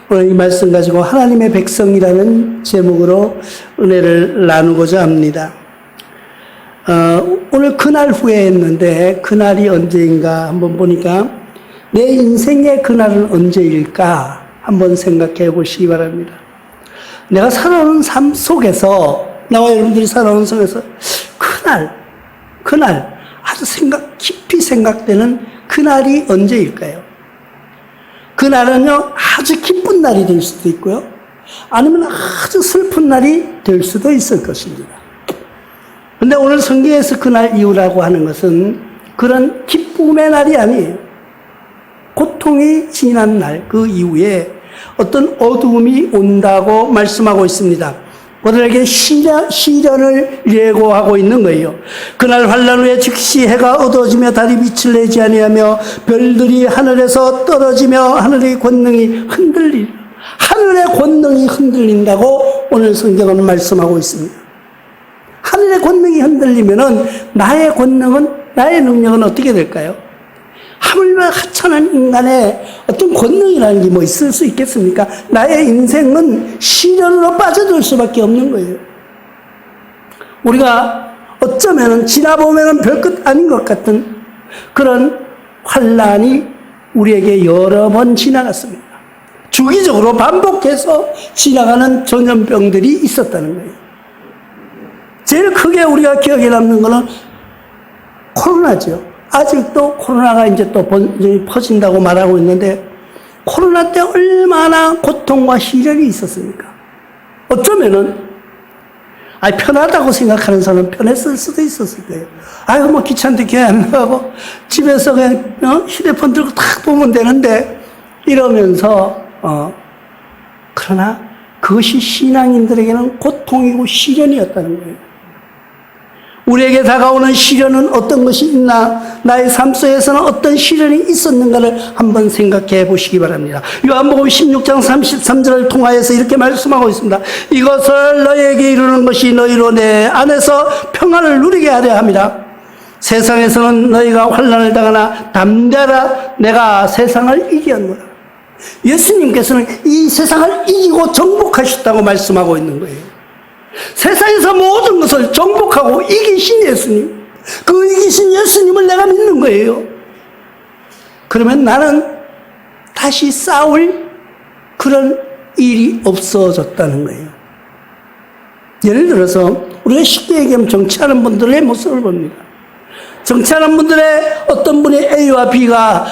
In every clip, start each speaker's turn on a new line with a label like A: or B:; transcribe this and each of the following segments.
A: 오늘 이 말씀 가지고 하나님의 백성이라는 제목으로 은혜를 나누고자 합니다. 오늘 그날 후회했는데 그날이 언제인가 한번 보니까 내 인생의 그날은 언제일까 한번 생각해 보시기 바랍니다. 내가 살아오는 삶 속에서 나와 여러분들이 살아오는 속에서 그날 아주 깊이 생각되는 그날이 언제일까요? 그날은요 아주 기쁜 날이 될 수도 있고요 아니면 아주 슬픈 날이 될 수도 있을 것입니다. 근데 오늘 성경에서 그날 이후라고 하는 것은 그런 기쁨의 날이 아니에요. 고통이 지난 날 그 이후에 어떤 어두움이 온다고 말씀하고 있습니다. 그들에게 시련을 예고하고 있는 거예요. 그날 환난 후에 즉시 해가 어두워지며 달이 빛을 내지 아니하며 별들이 하늘에서 떨어지며 하늘의 권능이 하늘의 권능이 흔들린다고 오늘 성경은 말씀하고 있습니다. 하늘의 권능이 흔들리면은 나의 권능은, 나의 능력은 어떻게 될까요? 하물며 하찮은 인간의 어떤 권능이라는 게 뭐 있을 수 있겠습니까? 나의 인생은 시련으로 빠져들 수밖에 없는 거예요. 우리가 어쩌면은 지나보면은 별것 아닌 것 같은 그런 환난이 우리에게 여러 번 지나갔습니다. 주기적으로 반복해서 지나가는 전염병들이 있었다는 거예요. 제일 크게 우리가 기억에 남는 거는 코로나죠. 아직도 코로나가 이제 또 퍼진다고 말하고 있는데 코로나 때 얼마나 고통과 시련이 있었습니까? 어쩌면은 편하다고 생각하는 사람은 편했을 수도 있었을 거예요. 아이고 뭐 귀찮은데 교회 안 나가고 집에서 그냥 휴대폰 들고 탁 보면 되는데 이러면서 그러나 그것이 신앙인들에게는 고통이고 시련이었다는 거예요. 우리에게 다가오는 시련은 어떤 것이 있나, 나의 삶 속에서는 어떤 시련이 있었는가를 한번 생각해 보시기 바랍니다. 요한복음 16장 33절을 통하여서 이렇게 말씀하고 있습니다. 이것을 너희에게 이루는 것이 너희로 내 안에서 평안을 누리게 하려 함이라. 세상에서는 너희가 환난을 당하나 담대하라, 내가 세상을 이겼노라. 예수님께서는 이 세상을 이기고 정복하셨다고 말씀하고 있는 거예요. 세상에서 모든 것을 정복하고 이기신 예수님, 그 이기신 예수님을 내가 믿는 거예요. 그러면 나는 다시 싸울 그런 일이 없어졌다는 거예요. 예를 들어서 우리가 쉽게 얘기하면 정치하는 분들의 모습을 봅니다. 정치하는 분들의 어떤 분이 A와 B가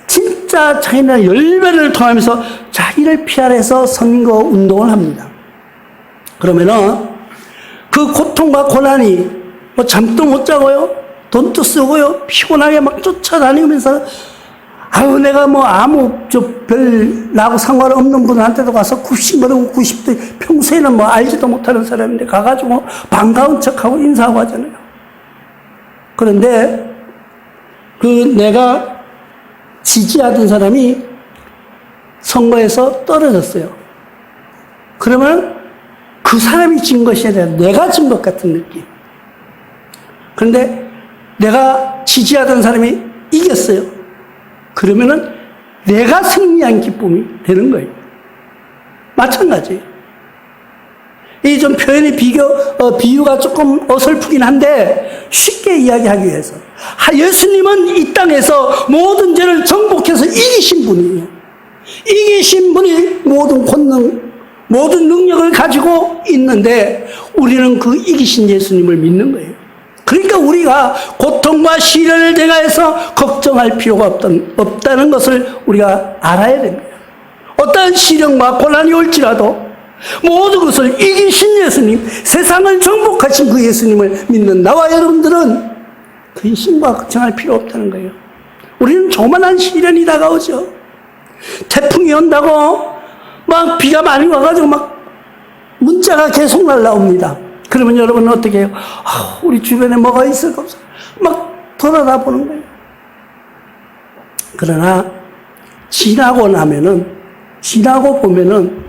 A: 진짜 자기네 열매를 통하면서 자기를 피하려서 선거 운동을 합니다. 그러면은 그 고통과 고난이 뭐 잠도 못 자고요, 돈도 쓰고요, 피곤하게 막 쫓아다니면서 내가 뭐 별 나하고 상관없는 분한테도 가서 굽신거리고 90대 평소에는 뭐 알지도 못하는 사람인데 가가지고 반가운 척하고 인사하고 하잖아요. 그런데 그 내가 지지하던 사람이 선거에서 떨어졌어요. 그러면 그 사람이 진 것이 아니라 내가 진 것 같은 느낌. 그런데 내가 지지하던 사람이 이겼어요. 그러면은 내가 승리한 기쁨이 되는 거예요. 마찬가지예요. 이 좀 표현의 비유가 조금 어설프긴 한데 쉽게 이야기하기 위해서. 예수님은 이 땅에서 모든 죄를 정복해서 이기신 분이에요. 이기신 분이 모든 권능, 모든 능력을 가지고 있는데 우리는 그 이기신 예수님을 믿는 거예요. 그러니까 우리가 고통과 시련을 대하여서 걱정할 필요가 없다는 것을 우리가 알아야 됩니다. 어떠한 시련과 고난이 올지라도 모든 것을 이기신 예수님, 세상을 정복하신 그 예수님을 믿는 나와 여러분들은 근심과 걱정할 필요 없다는 거예요. 우리는 조만한 시련이 다가오죠. 태풍이 온다고 막 비가 많이 와가지고 막 문자가 계속 날라옵니다. 그러면 여러분은 어떻게 해요? 우리 주변에 뭐가 있을까 없어? 막 돌아다 보는 거예요. 그러나 지나고 보면은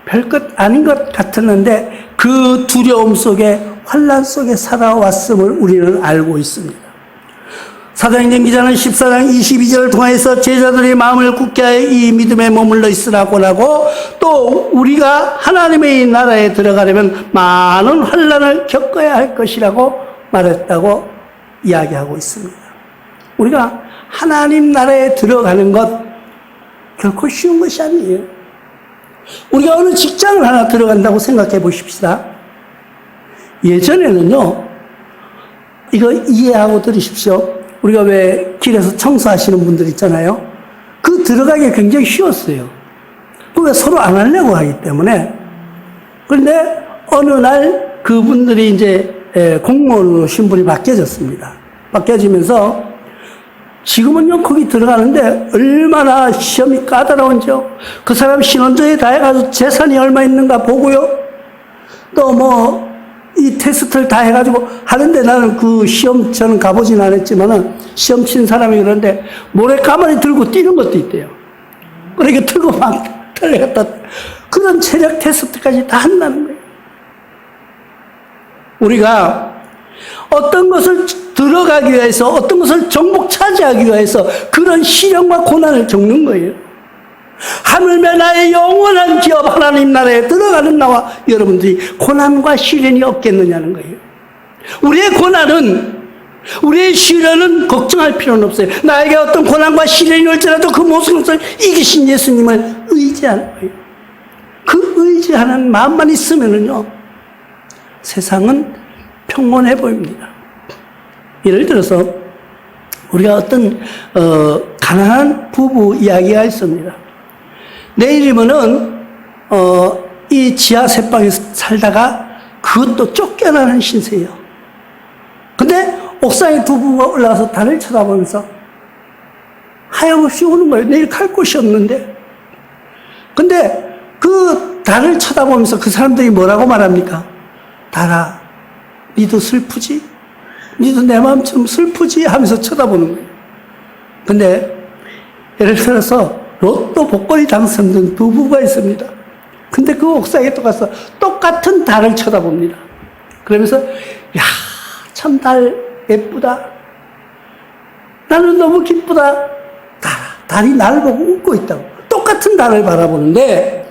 A: 별것 아닌 것 같았는데 그 두려움 속에 환난 속에 살아왔음을 우리는 알고 있습니다. 사도행전 기자는 14장 22절을 통해서 제자들의 마음을 굳게 하여 이 믿음에 머물러 있으라고 하고, 또 우리가 하나님의 나라에 들어가려면 많은 환난을 겪어야 할 것이라고 말했다고 이야기하고 있습니다. 우리가 하나님 나라에 들어가는 것 결코 쉬운 것이 아니에요. 우리가 어느 직장을 하나 들어간다고 생각해 보십시다. 예전에는요, 이거 이해하고 들으십시오. 우리가 왜 길에서 청소하시는 분들 있잖아요. 그 들어가기 굉장히 쉬웠어요. 그게 서로 안 하려고 하기 때문에. 그런데 어느 날 그분들이 이제 공무원으로 신분이 바뀌어졌습니다. 바뀌어지면서 지금은요, 거기 들어가는데 얼마나 시험이 까다로운지요. 그 사람 신원조회 다 해가지고 재산이 얼마 있는가 보고요. 또 이 테스트를 다 해가지고 하는데, 나는 그 시험 저는 가보진 않았지만은 시험 친 사람이 그런데 모래가마니 들고 뛰는 것도 있대요. 그러니까 들고 막 달려갔다. 그런 체력 테스트까지 다 한다는 거예요. 우리가 어떤 것을 들어가기 위해서, 어떤 것을 정복 차지하기 위해서 그런 시련과 고난을 겪는 거예요. 하물며 나의 영원한 기업 하나님 나라에 들어가는 나와 여러분들이 고난과 시련이 없겠느냐는 거예요. 우리의 고난은, 우리의 시련은 걱정할 필요는 없어요. 나에게 어떤 고난과 시련이 올지라도 그 모든 것을 이기신 예수님을 의지하는 거예요. 그 의지하는 마음만 있으면은요, 세상은 평온해 보입니다. 예를 들어서 우리가 어떤 가난한 부부 이야기가 있습니다. 내일이면은 이 지하 새방에 살다가 그것도 쫓겨나는 신세예요. 근데 옥상에 두 부부가 올라가서 달을 쳐다보면서 하염없이 우는 거예요. 내일 갈 곳이 없는데. 근데 그 달을 쳐다보면서 그 사람들이 뭐라고 말합니까? 달아, 니도 슬프지? 니도 내 마음처럼 슬프지? 하면서 쳐다보는 거예요. 근데 예를 들어서 로또 복권이 당첨된 두 부부가 있습니다. 근데 그 옥상에 또 가서 똑같은 달을 쳐다봅니다. 그러면서, 야, 참 달 예쁘다. 나는 너무 기쁘다. 달이 나를 보고 웃고 있다고. 똑같은 달을 바라보는데,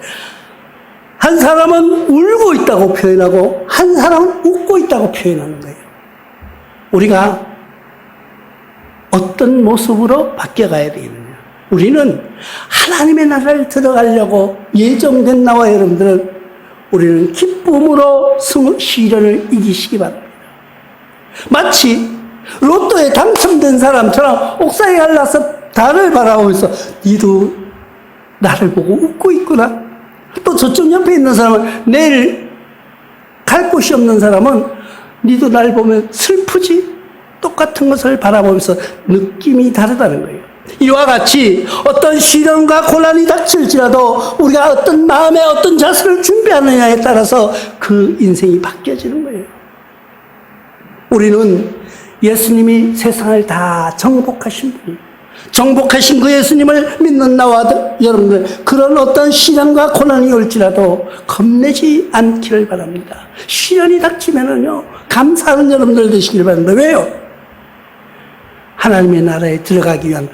A: 한 사람은 울고 있다고 표현하고, 한 사람은 웃고 있다고 표현하는 거예요. 우리가 어떤 모습으로 바뀌어가야 되겠느냐. 우리는 하나님의 나라를 들어가려고 예정된 나와 여러분들은 우리는 기쁨으로 시련을 이기시기 바랍니다. 마치 로또에 당첨된 사람처럼 옥상에 올라서 달을 바라보면서 니도 나를 보고 웃고 있구나. 또 저쪽 옆에 있는 사람은, 내일 갈 곳이 없는 사람은 니도 날 보면 슬프지? 똑같은 것을 바라보면서 느낌이 다르다는 거예요. 이와 같이 어떤 시련과 고난이 닥칠지라도 우리가 어떤 마음에 어떤 자세를 준비하느냐에 따라서 그 인생이 바뀌어지는 거예요. 우리는 예수님이 세상을 다 정복하신 분이에요. 정복하신 그 예수님을 믿는 나와 여러분들, 그런 어떤 시련과 고난이 올지라도 겁내지 않기를 바랍니다. 시련이 닥치면은요, 감사하는 여러분들 되시길 바랍니다. 왜요? 하나님의 나라에 들어가기 위한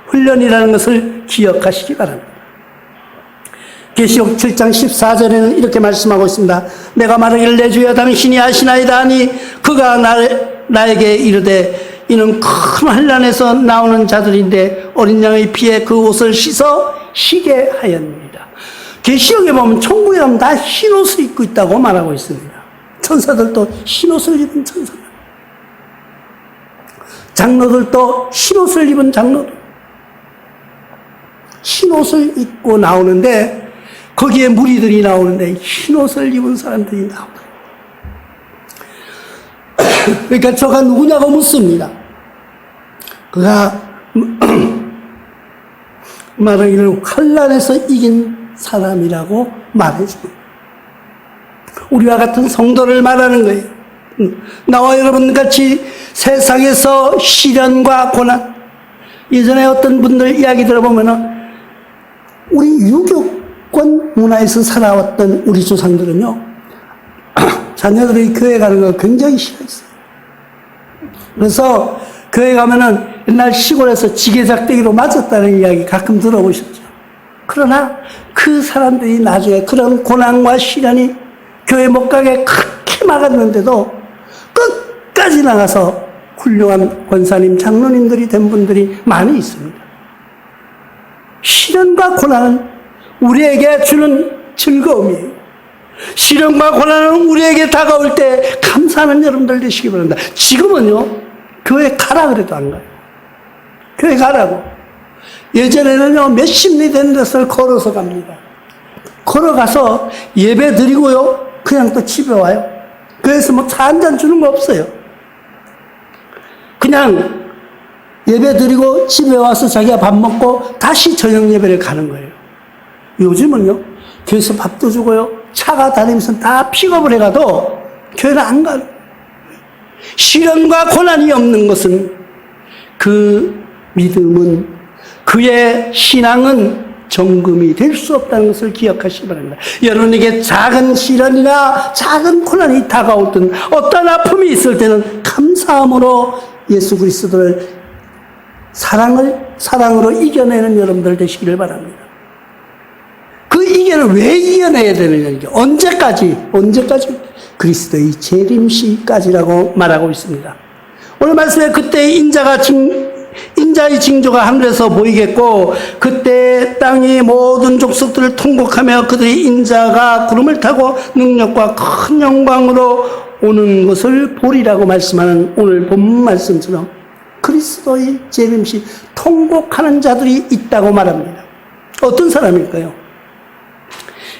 A: 훈련이라는 것을 기억하시기 바랍니다. 계시록 7장 14절에는 이렇게 말씀하고 있습니다. 내가 말하기를 내 주여 당신이 아시나이다 하니 그가 나에게 이르되 이는 큰 환난에서 나오는 자들인데 어린 양의 피에 그 옷을 씻어 쉬게 하였습니다. 계시록에 보면 천국에 가면 다 흰 옷을 입고 있다고 말하고 있습니다. 천사들도 흰 옷을 입은 천사들, 장로들도 흰 옷을 입은 장로들, 흰 옷을 입고 나오는데 거기에 무리들이 나오는데 흰 옷을 입은 사람들이 나오더라고요. 그러니까 저가 누구냐고 묻습니다. 그가 말하기를 환난에서 이긴 사람이라고 말해줍니다. 우리와 같은 성도를 말하는 거예요. 나와 여러분 같이 세상에서 시련과 고난, 예전에 어떤 분들 이야기 들어보면은 우리 유교권 문화에서 살아왔던 우리 조상들은요, 자녀들이 교회 가는 걸 굉장히 싫어했어요. 그래서 교회 가면은 옛날 시골에서 지게작대기로 맞았다는 이야기 가끔 들어보셨죠. 그러나 그 사람들이 나중에 그런 고난과 시련이 교회 못 가게 그렇게 막았는데도 끝까지 나가서 훌륭한 권사님, 장로님들이 된 분들이 많이 있습니다. 시련과 고난은 우리에게 주는 즐거움이에요. 시련과 고난은 우리에게 다가올 때 감사하는 여러분들 되시기 바랍니다. 지금은요, 교회 가라 그래도 안 가요. 교회 가라고. 예전에는요, 몇십 리 되는 데서 걸어서 갑니다. 걸어가서 예배 드리고요, 그냥 또 집에 와요. 교회에서 뭐 차 한 잔 주는 거 없어요. 그냥 예배 드리고 집에 와서 자기가 밥 먹고 다시 저녁 예배를 가는 거예요. 요즘은요, 교회에서 밥도 주고요, 차가 다니면서 다 픽업을 해가도 교회를 안 가요. 시련과 고난이 없는 것은 그 믿음은, 그의 신앙은 정금이 될 수 없다는 것을 기억하시기 바랍니다. 여러분에게 작은 시련이나 작은 고난이 다가올 때는, 어떤 아픔이 있을 때는 감사함으로 예수 그리스도를 사랑으로 이겨내는 여러분들 되시기를 바랍니다. 그 이겨를 왜 이겨내야 되느냐, 언제까지 그리스도의 재림시까지라고 말하고 있습니다. 오늘 말씀에 그때 인자의 징조가 하늘에서 보이겠고, 그때 땅의 모든 족속들을 통곡하며 그들의 인자가 구름을 타고 능력과 큰 영광으로 오는 것을 보리라고 말씀하는 오늘 본문 말씀처럼 그리스도의 재림시 통곡하는 자들이 있다고 말합니다. 어떤 사람일까요?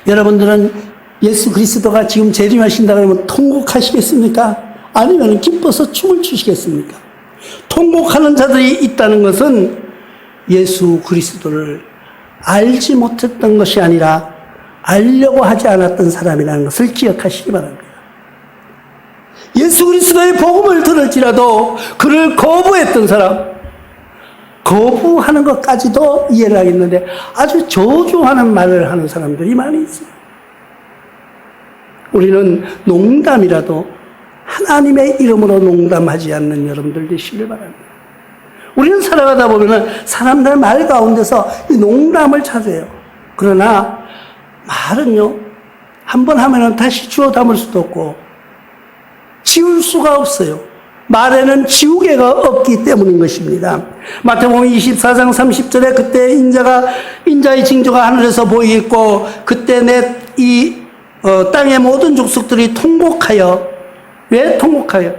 A: 여러분들은 예수 그리스도가 지금 재림하신다 그러면 통곡하시겠습니까? 아니면 기뻐서 춤을 추시겠습니까? 통곡하는 자들이 있다는 것은 예수 그리스도를 알지 못했던 것이 아니라 알려고 하지 않았던 사람이라는 것을 기억하시기 바랍니다. 예수 그리스도의 복음을 들을지라도 그를 거부했던 사람, 거부하는 것까지도 이해를 하겠는데 아주 저주하는 말을 하는 사람들이 많이 있어요. 우리는 농담이라도 하나님의 이름으로 농담하지 않는 여러분들 되시길 바랍니다. 우리는 살아가다 보면 사람들 말 가운데서 이 농담을 찾아요. 그러나 말은요, 한번 하면 다시 주워 담을 수도 없고 지울 수가 없어요. 말에는 지우개가 없기 때문인 것입니다. 마태복음 24장 30절에 그때 인자의 징조가 하늘에서 보이겠고, 그때 땅의 모든 족속들이 통곡하여, 왜 통곡하여?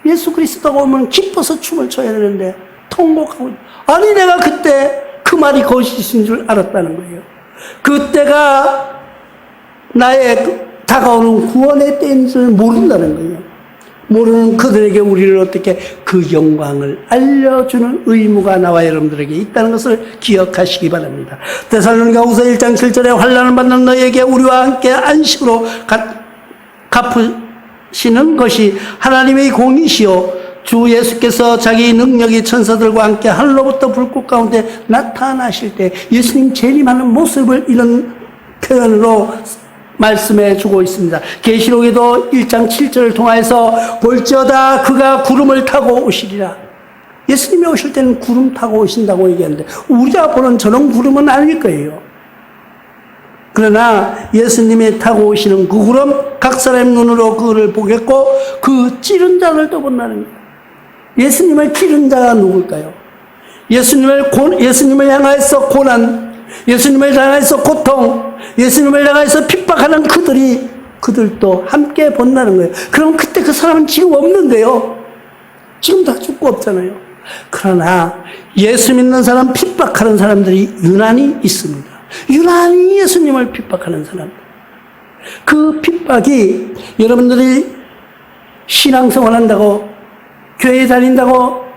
A: 예수 그리스도가 오면 기뻐서 춤을 춰야 되는데 통곡하고, 아니 내가 그때 그 말이 거짓인 줄 알았다는 거예요. 그때가 나의 다가오는 구원의 때인 줄 모른다는 거예요. 모르는 그들에게 우리를 어떻게 그 영광을 알려주는 의무가 나와 여러분들에게 있다는 것을 기억하시기 바랍니다. 데살로니가후서 1장 7절에 환난을 받는 너에게 우리와 함께 안식으로 갚으시는 것이 하나님의 공이시요 주 예수께서 자기 능력이 천사들과 함께 하늘로부터 불꽃 가운데 나타나실 때 예수님 재림하는 모습을 이런 표현으로 말씀해 주고 있습니다. 계시록에도 1장 7절을 통하여서 볼지어다 그가 구름을 타고 오시리라. 예수님이 오실 때는 구름 타고 오신다고 얘기하는데 우리가 보는 저런 구름은 아닐 거예요. 그러나 예수님이 타고 오시는 그 구름, 각 사람의 눈으로 그를 보겠고 그 찌른 자를 또 본다는 거예요. 예수님을 찌른 자가 누굴까요? 예수님을 향하여서 고난, 예수님을 향해서 고통, 예수님을 향해서 핍박하는 그들도 함께 본다는 거예요. 그럼 그때 그 사람은 지금 없는데요. 지금 다 죽고 없잖아요. 그러나 예수 믿는 사람 핍박하는 사람들이 유난히 있습니다. 유난히 예수님을 핍박하는 사람. 그 핍박이 여러분들이 신앙생활 한다고, 교회에 다닌다고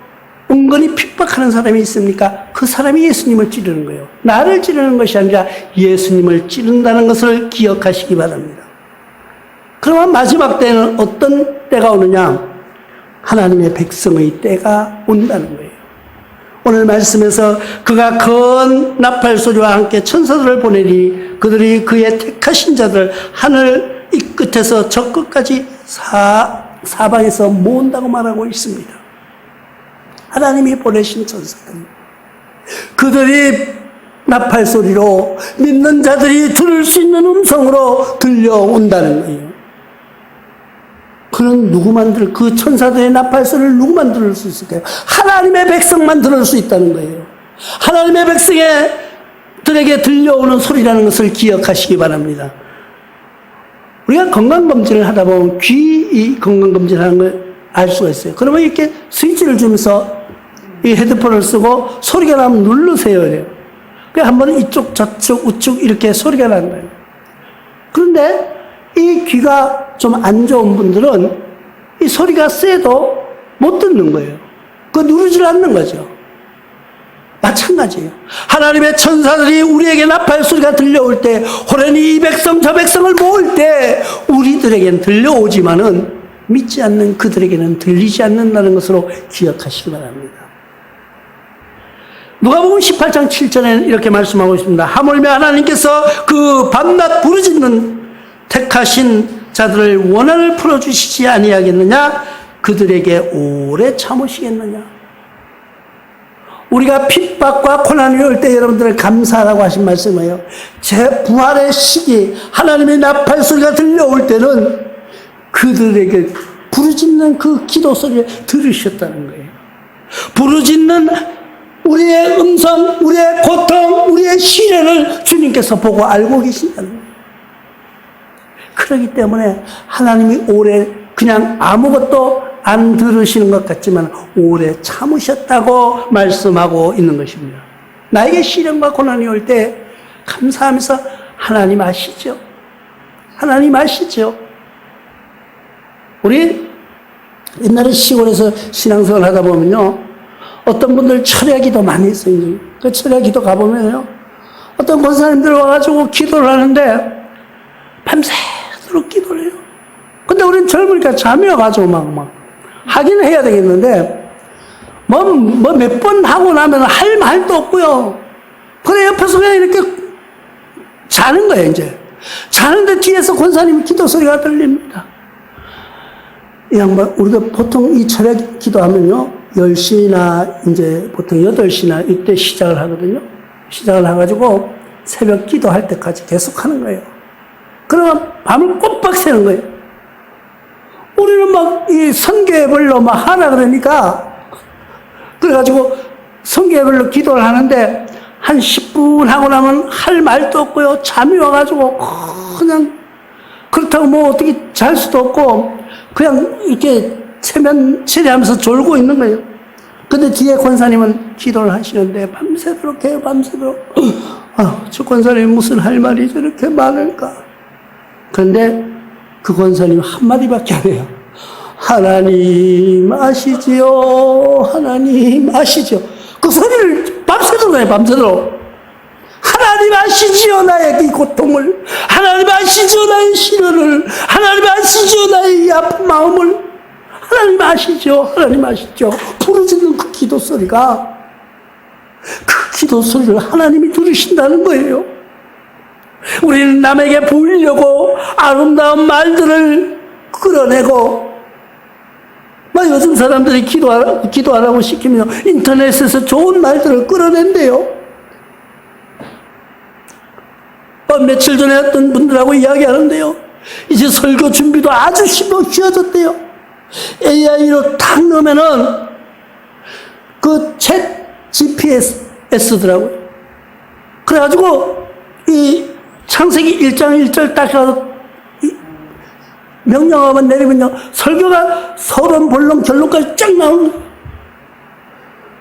A: 은근히 핍박하는 사람이 있습니까? 그 사람이 예수님을 찌르는 거예요. 나를 찌르는 것이 아니라 예수님을 찌른다는 것을 기억하시기 바랍니다. 그러면 마지막 때는 어떤 때가 오느냐? 하나님의 백성의 때가 온다는 거예요. 오늘 말씀에서 그가 큰 나팔 소리와 함께 천사들을 보내니 그들이 그의 택하신 자들 하늘 이 끝에서 저 끝까지 사방에서 모은다고 말하고 있습니다. 하나님이 보내신 천사들. 그들이 나팔 소리로 믿는 자들이 들을 수 있는 음성으로 들려온다는 거예요. 그런 그 천사들의 나팔 소리를 누구만 들을 수 있을까요? 하나님의 백성만 들을 수 있다는 거예요. 하나님의 백성들에게 들려오는 소리라는 것을 기억하시기 바랍니다. 우리가 건강검진을 하다 보면 귀 건강검진을 하는 걸 알 수가 있어요. 그러면 이렇게 스위치를 주면서 이 헤드폰을 쓰고 소리가 나면 누르세요. 이래요. 그래서 한 번은 이쪽, 저쪽, 우측 이렇게 소리가 나는 거예요. 그런데 이 귀가 좀 안 좋은 분들은 이 소리가 세도 못 듣는 거예요. 그거 누르질 않는 거죠. 마찬가지예요. 하나님의 천사들이 우리에게 나팔 소리가 들려올 때, 호련히 이 백성 저 백성을 모을 때 우리들에게는 들려오지만은 믿지 않는 그들에게는 들리지 않는다는 것으로 기억하시기 바랍니다. 누가복음 18장 7절에는 이렇게 말씀하고 있습니다. 하물며 하나님께서 그 밤낮 부르짖는 택하신 자들을 원한을 풀어주시지 아니하겠느냐? 그들에게 오래 참으시겠느냐? 우리가 핍박과 고난이 올 때 여러분들을 감사하라고 하신 말씀이에요. 제 부활의 시기, 하나님의 나팔 소리가 들려올 때는 그들에게 부르짖는 그 기도 소리를 들으셨다는 거예요. 부르짖는 우리의 음성, 우리의 고통, 우리의 시련을 주님께서 보고 알고 계신다는 거예요. 그렇기 때문에 하나님이 오래 그냥 아무것도 안 들으시는 것 같지만 오래 참으셨다고 말씀하고 있는 것입니다. 나에게 시련과 고난이 올 때 감사하면서 하나님 아시죠? 하나님 아시죠? 우리 옛날에 시골에서 신앙생활 하다 보면요, 어떤 분들 철야기도 많이 했어요. 그 철야기도 가보면요, 어떤 권사님들 와가지고 기도를 하는데 밤새도록 기도를 해요. 근데 우리는 젊으니까 잠이 와가지고 막 하긴 해야 되겠는데 몇 번 하고 나면 할 말도 없고요. 그래 옆에서 그냥 이렇게 자는 거예요. 이제 자는데 뒤에서 권사님 기도 소리가 들립니다. 이 양반, 우리가 보통 이 철야 기도하면요, 10시나 이제 보통 8시나 이때 시작을 하거든요. 시작을 해가지고 새벽 기도할 때까지 계속 하는 거예요. 그러면 밤을 꼬박 새는 거예요. 우리는 막 이 성교예별로 막 하라 그러니까, 그래가지고 성교예별로 기도를 하는데 한 10분 하고 나면 할 말도 없고요. 잠이 와가지고 그냥 그렇다고 뭐 어떻게 잘 수도 없고 그냥 이렇게 체면체리하면서 졸고 있는 거예요. 근데 뒤에 권사님은 기도를 하시는데 밤새도록 해요. 밤새도록. 저 권사님이 무슨 할 말이 저렇게 많을까. 그런데 그 권사님 한마디밖에 안 해요. 하나님 아시지요? 하나님 아시죠? 그 소리를 밤새도록 해요. 밤새도록. 하나님 아시지요? 나의 이 고통을. 하나님 아시죠? 나의 시련을. 하나님 아시죠? 나의 이 아픈 마음을. 하나님 아시죠? 하나님 아시죠? 부르짖는 그 기도 소리가, 그 기도 소리를 하나님이 들으신다는 거예요. 우리는 남에게 보이려고 아름다운 말들을 끌어내고, 요즘 사람들이 기도하라고 시키면 인터넷에서 좋은 말들을 끌어낸대요. 며칠 전에 어떤 분들하고 이야기하는데요, 이제 설교 준비도 아주 쉬워졌대요. AI로 탁 넣으면은 그 챗 GPS더라고요. 그래가지고 이 창세기 1장 1절 딱 해서 명령어만 내리면요, 설교가 서론, 본론, 결론까지 쫙 나오는 거예요.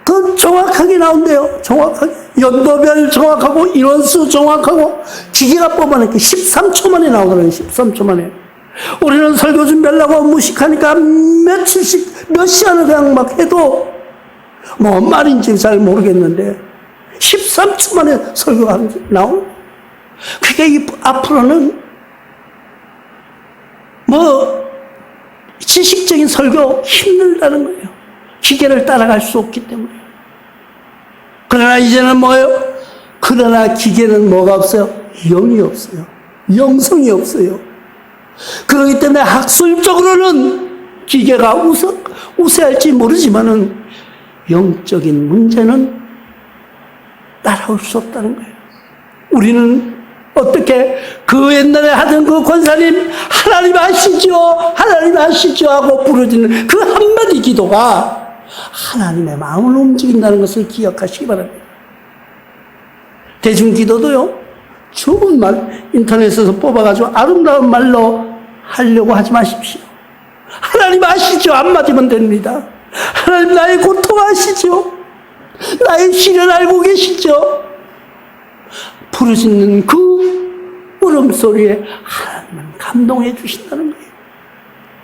A: 그 정확하게 나온대요. 정확하게. 연도별 정확하고, 인원수 정확하고, 기계가 뽑아내니까 13초 만에 나오더라고요. 13초 만에. 우리는 설교 준비하려고 무식하니까 며칠씩, 몇 시간을 그냥 막 해도, 뭔 말인지 잘 모르겠는데, 13초 만에 설교가 나오는. 그러니까 앞으로는 지식적인 설교 힘들다는 거예요. 기계를 따라갈 수 없기 때문에. 그러나 이제는 뭐예요? 그러나 기계는 뭐가 없어요? 영이 없어요. 영성이 없어요. 그렇기 때문에 학술적으로는 기계가 우세할지 모르지만은 영적인 문제는 따라올 수 없다는 거예요. 우리는 어떻게 그 옛날에 하던 그 권사님 하나님 아시죠? 하나님 아시죠? 하고 부르짖는 그 한마디 기도가 하나님의 마음을 움직인다는 것을 기억하시기 바랍니다. 대중기도도요, 좋은 말 인터넷에서 뽑아가지고 아름다운 말로 하려고 하지 마십시오. 하나님 아시죠? 한마디면 됩니다. 하나님 나의 고통 아시죠? 나의 시련 알고 계시죠? 부르짖는 그 울음소리에 하나님은 감동해 주신다는 거예요.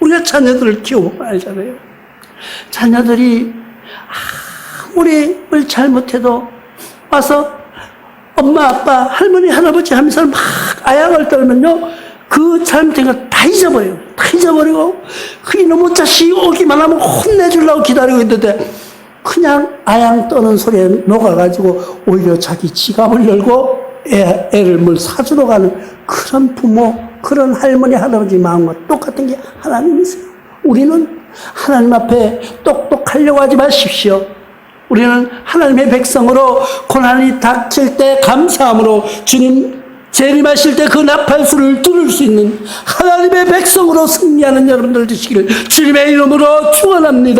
A: 우리가 자녀들을 키워보면 알잖아요. 자녀들이 아무리 뭘 잘못해도 와서 엄마, 아빠, 할머니, 할아버지 하면서 막 아양을 떨면요, 그 잘못된 거 다 잊어버려요. 다 잊어버리고, 그 이놈의 자식이 오기만 하면 혼내주려고 기다리고 있는데, 그냥 아양 떠는 소리에 녹아가지고, 오히려 자기 지갑을 열고, 애를 뭘 사주러 가는 그런 부모, 그런 할머니, 할아버지 마음과 똑같은 게 하나님이세요. 우리는 하나님 앞에 똑똑하려고 하지 마십시오. 우리는 하나님의 백성으로 고난이 닥칠 때 감사함으로 주님 재림하실 때 그 나팔수를 들을 수 있는 하나님의 백성으로 승리하는 여러분들 되시기를 주님의 이름으로 축원합니다.